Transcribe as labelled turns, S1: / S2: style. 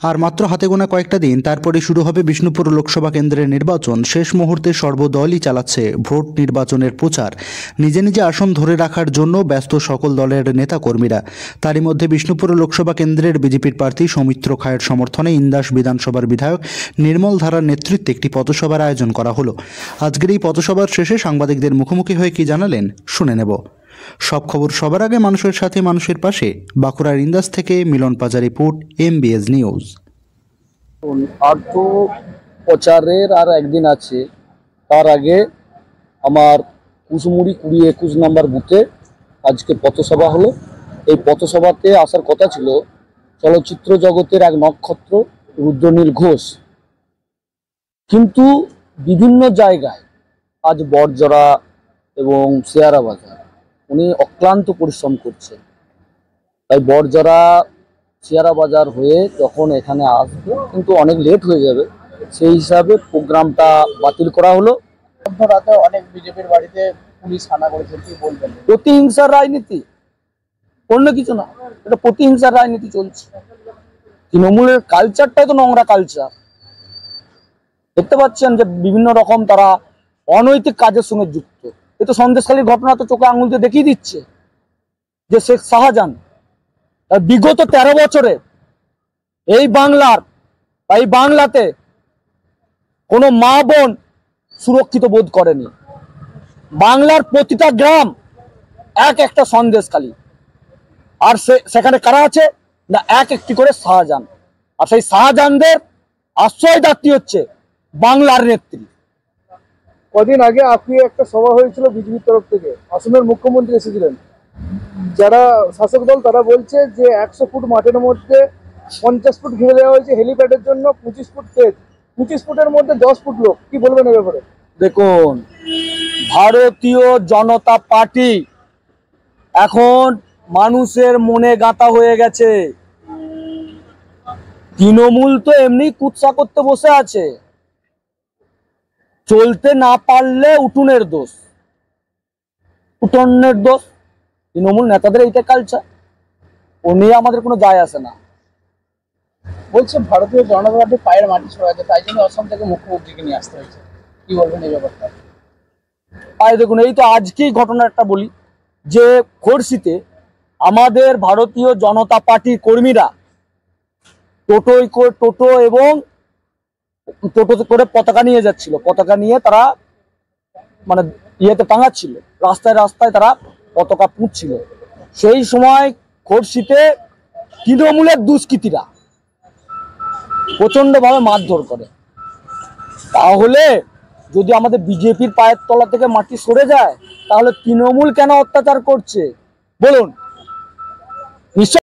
S1: আর মাত্র হাতে গোনা কয়েকটা দিন তারপরে শুরু হবে বিষ্ণুপুর লোকসভা কেন্দ্রের নির্বাচন। শেষ মুহূর্তে সর্বদলই চালাচ্ছে ভোট নির্বাচনের প্রচার। নিজে নিজে আসন ধরে রাখার জন্য ব্যস্ত সকল দলের নেতাকর্মীরা। তারই মধ্যে বিষ্ণুপুর লোকসভা কেন্দ্রের বিজেপির প্রার্থী সৌমিত্র খায়ের সমর্থনে ইন্দাস বিধানসভার বিধায়ক নির্মল ধারার নেতৃত্বে একটি পথসভার আয়োজন করা হলো। আজকের এই পথসভার শেষে সাংবাদিকদের মুখোমুখি হয়ে কি জানালেন শুনে নেব। সব খবর সবার আগে মানুষের সাথে মানুষের পাশে। বাঁকুড়ার ইন্দাস থেকে মিলন পাজা রিপোর্ট, MBS নিউজ।
S2: আর তো প্রচারের আর একদিন আছে, তার আগে আমার কুসুমুড়ি 20-21 নম্বর বুথে আজকে পথসভা হলো। এই পথসভাতে আসার কথা ছিল চলচ্চিত্র জগতের এক নক্ষত্র রুদ্রনীল ঘোষ, কিন্তু বিভিন্ন জায়গায় আজ বড়জরা এবং শেয়ারা বাজার উনি অক্লান্ত পরিশ্রম করছেন। তাই বড়জরা শেয়ারা বাজার হয়ে যখন এখানে আসবে কিন্তু অনেক লেট হয়ে যাবে, সেই হিসাবে প্রোগ্রামটা বাতিল করা হলো।
S3: রাতে অনেক বিজেপির বাড়িতে পুলিশ হানা করেছে, কি বলবেন?
S2: প্রতিহিংসার রাজনীতি, অন্য কিছু না, এটা প্রতিহিংসার রাজনীতি চলছে। তৃণমূলের কালচারটাই তো নোংরা কালচার। দেখতে পাচ্ছেন যে বিভিন্ন রকম তারা অনৈতিক কাজের সঙ্গে যুক্ত। এ তো সন্দেশখালীর ঘটনা তো চোখে আঙুল দিয়ে দেখিয়ে দিচ্ছে যে শেখ শাহজাহান বিগত 13 বছরে এই বাংলাতে কোনো মা বোন সুরক্ষিত বোধ করেনি। বাংলার প্রতিটা গ্রাম এক একটা সন্দেশখালী, আর সেখানে কারা আছে না, এক একটি করে শাহজাহান। আর সেই শাহজাহানদের আশ্রয়দাত্রী হচ্ছে বাংলার নেত্রী।
S3: কদিন আগে আপনি একটা সভা হয়েছিল বিজেপির তরফ থেকে, আসামের মুখ্যমন্ত্রী এসেছিলেন। যারা শাসক দল তারা বলছে যে 100 ফুট মাঠের মধ্যে 50 ফুট ঘিরে দেওয়া হয়েছে হেলিপ্যাডের জন্য, 25 ফুট তেজ, 25 ফুটের মধ্যে 10 ফুট লোক। কি বলবেন এ ব্যাপারে?
S2: দেখুন, ভারতীয় জনতা পার্টি এখন মানুষের মনে গাঁথা হয়ে গেছে। তৃণমূল তো এমনি কুৎসা করতে বসে আছে, চলতে না পারলে উঠোনের দোষ। তৃণমূল নেতাদের এইটা কালচার, ও নিয়ে আমাদের কোনো যায় আসে না।
S3: বলছে ভারতীয় জনতা পার্টি পায়ের মাটি সরে আছে, তাই জন্য অসম থেকে মুখ্যমন্ত্রীকে নিয়ে আসতে হয়েছে। কি বলবেন এই ব্যাপারটা?
S2: দেখুন, এই তো আজকেই ঘটনা একটা বলি যে খড়শিতে আমাদের ভারতীয় জনতা পার্টি কর্মীরা টোটো এবং টোটোতে করে পতাকা নিয়ে যাচ্ছিল। পতাকা নিয়ে তারা মানে ইয়েতে টাঙাচ্ছিল, রাস্তায় রাস্তায় তারা পতাকা পুঁতছিল। সেই সময় খড়শিতে তৃণমূলের দুষ্কৃতীরা প্রচন্ডভাবে মারধর করে। তাহলে যদি আমাদের বিজেপির পায়ের তলা থেকে মাটি সরে যায়, তাহলে তৃণমূল কেন অত্যাচার করছে বলুন? নিশ্চয়